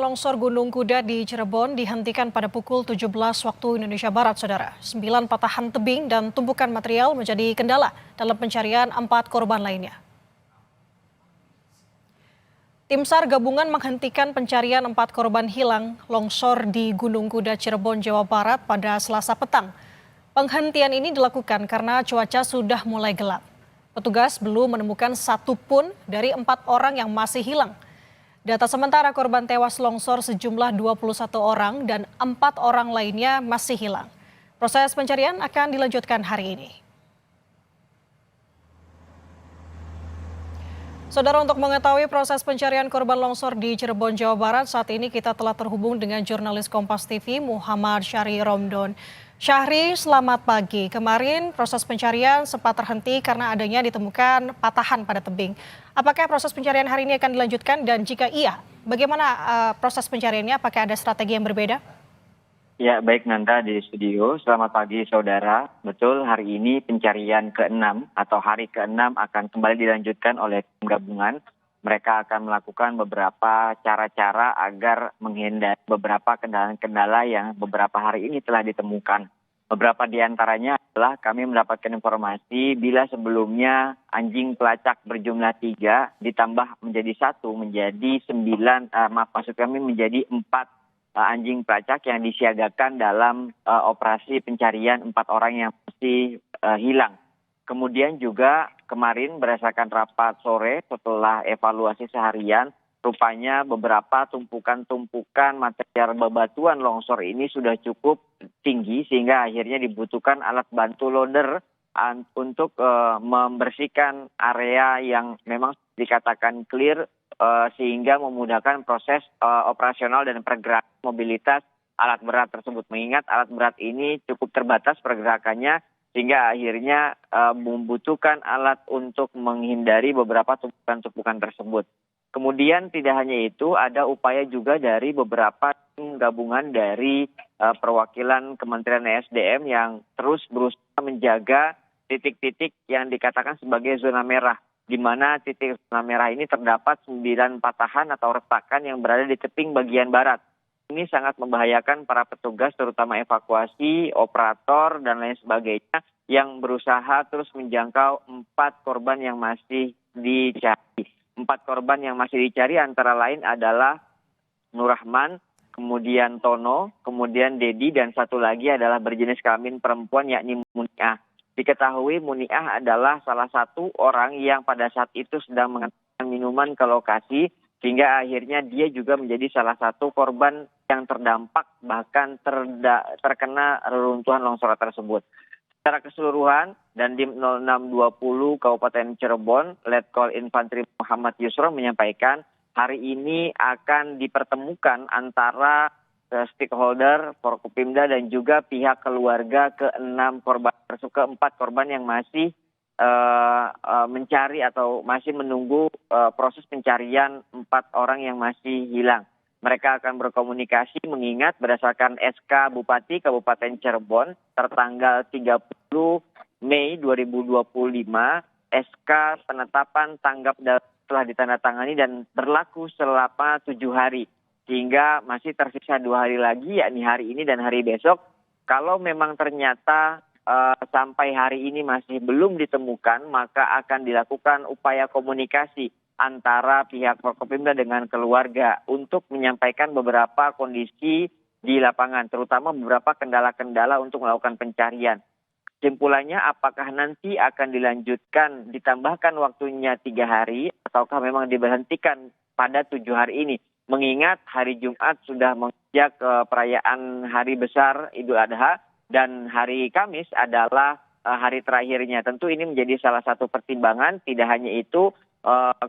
longsor Gunung Kuda di Cirebon dihentikan pada pukul 17 waktu Indonesia Barat, Saudara. 9 patahan tebing dan tumpukan material menjadi kendala dalam pencarian 4 korban lainnya. Tim SAR gabungan menghentikan pencarian 4 korban hilang longsor di Gunung Kuda Cirebon, Jawa Barat pada Selasa petang. Penghentian ini dilakukan karena cuaca sudah mulai gelap. Petugas belum menemukan satupun dari 4 orang yang masih hilang. Data sementara korban tewas longsor sejumlah 21 orang dan 4 orang lainnya masih hilang. Proses pencarian akan dilanjutkan hari ini. Saudara, untuk mengetahui proses pencarian korban longsor di Cirebon, Jawa Barat, saat ini kita telah terhubung dengan jurnalis Kompas TV Muhammad Syahri Romdon. Syahri, selamat pagi. Kemarin proses pencarian sempat terhenti karena adanya ditemukan patahan pada tebing. Apakah proses pencarian hari ini akan dilanjutkan dan jika iya, bagaimana proses pencariannya? Apakah ada strategi yang berbeda? Ya, baik Nanda di studio. Selamat pagi saudara. Betul, hari ini pencarian ke-6 atau hari ke-6 akan kembali dilanjutkan oleh tim gabungan. Mereka akan melakukan beberapa cara-cara agar menghindari beberapa kendala-kendala yang beberapa hari ini telah ditemukan. Beberapa di antaranya adalah kami mendapatkan informasi bila sebelumnya anjing pelacak berjumlah 3 ditambah menjadi 1 menjadi 9, maksud kami menjadi 4 anjing pelacak yang disiagakan dalam operasi pencarian 4 orang yang masih hilang. Kemudian juga kemarin berdasarkan rapat sore setelah evaluasi seharian, rupanya beberapa tumpukan-tumpukan material bebatuan longsor ini sudah cukup tinggi sehingga akhirnya dibutuhkan alat bantu loader untuk membersihkan area yang memang dikatakan clear sehingga memudahkan proses operasional dan pergerakan mobilitas alat berat tersebut. Mengingat alat berat ini cukup terbatas pergerakannya sehingga akhirnya membutuhkan alat untuk menghindari beberapa tumpukan-tumpukan tersebut. Kemudian tidak hanya itu, ada upaya juga dari beberapa tim gabungan dari perwakilan Kementerian SDM yang terus berusaha menjaga titik-titik yang dikatakan sebagai zona merah, di mana titik zona merah ini terdapat 9 patahan atau retakan yang berada di tebing bagian barat. Ini sangat membahayakan para petugas, terutama evakuasi, operator, dan lain sebagainya, yang berusaha terus menjangkau 4 korban yang masih dicari. 4 korban yang masih dicari antara lain adalah Nur Rahman, kemudian Tono, kemudian Dedi, dan satu lagi adalah berjenis kelamin perempuan yakni Muniah. Diketahui Muniah adalah salah satu orang yang pada saat itu sedang mengantarkan minuman ke lokasi, sehingga akhirnya dia juga menjadi salah satu korban yang terdampak bahkan terkena reruntuhan longsor tersebut. Secara keseluruhan, Dandim 0620 Kabupaten Cirebon, Letkol Infantri Muhammad Yusro menyampaikan hari ini akan dipertemukan antara stakeholder, Forkopimda dan juga pihak keluarga ke-6 korban tersebut, ke-4 korban yang masih mencari atau masih menunggu proses pencarian 4 orang yang masih hilang. Mereka akan berkomunikasi mengingat berdasarkan SK Bupati Kabupaten Cirebon tertanggal 30 Mei 2025, SK penetapan tanggap darurat telah ditandatangani dan berlaku selama 7 hari. Sehingga masih tersisa 2 hari lagi, yakni hari ini dan hari besok. Kalau memang ternyata sampai hari ini masih belum ditemukan, maka akan dilakukan upaya komunikasi antara pihak Forkopimda dengan keluarga untuk menyampaikan beberapa kondisi di lapangan, terutama beberapa kendala-kendala untuk melakukan pencarian. Kesimpulannya, apakah nanti akan dilanjutkan, ditambahkan waktunya 3 hari, ataukah memang diberhentikan pada 7 hari ini? Mengingat hari Jumat sudah menginjak perayaan hari besar Idul Adha, dan hari Kamis adalah hari terakhirnya. Tentu ini menjadi salah satu pertimbangan. Tidak hanya itu,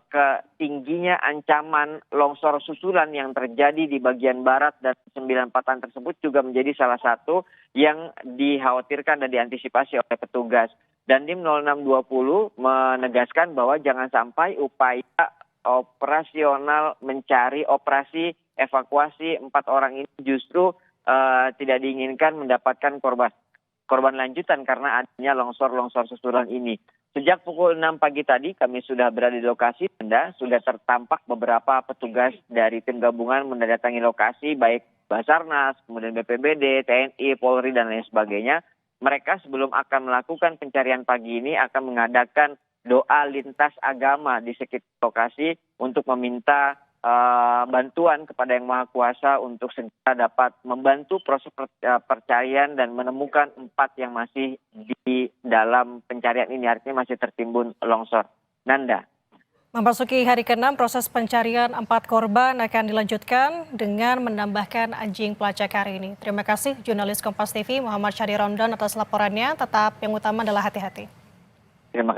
ketingginya ancaman longsor susulan yang terjadi di bagian barat dan 9 patahan tersebut juga menjadi salah satu yang dikhawatirkan dan diantisipasi oleh petugas. Dandim 0620 menegaskan bahwa jangan sampai upaya operasional mencari operasi evakuasi 4 orang ini justru tidak diinginkan mendapatkan korban lanjutan karena adanya longsor-longsor susulan ini. Sejak pukul 6 pagi tadi kami sudah berada di lokasi, Nanda. Sudah tertampak beberapa petugas dari tim gabungan mendatangi lokasi, baik Basarnas, kemudian BPBD, TNI, Polri, dan lain sebagainya. Mereka sebelum akan melakukan pencarian pagi ini akan mengadakan doa lintas agama di sekitar lokasi untuk meminta bantuan kepada Yang Maha Kuasa untuk segera dapat membantu proses pencarian dan menemukan 4 yang masih di dalam pencarian ini, artinya masih tertimbun longsor. Nanda. Memasuki hari ke-6, proses pencarian 4 korban akan dilanjutkan dengan menambahkan anjing pelacak hari ini. Terima kasih jurnalis Kompas TV Muhammad Syahri Romdan atas laporannya. Tetap yang utama adalah hati-hati. Terima kasih.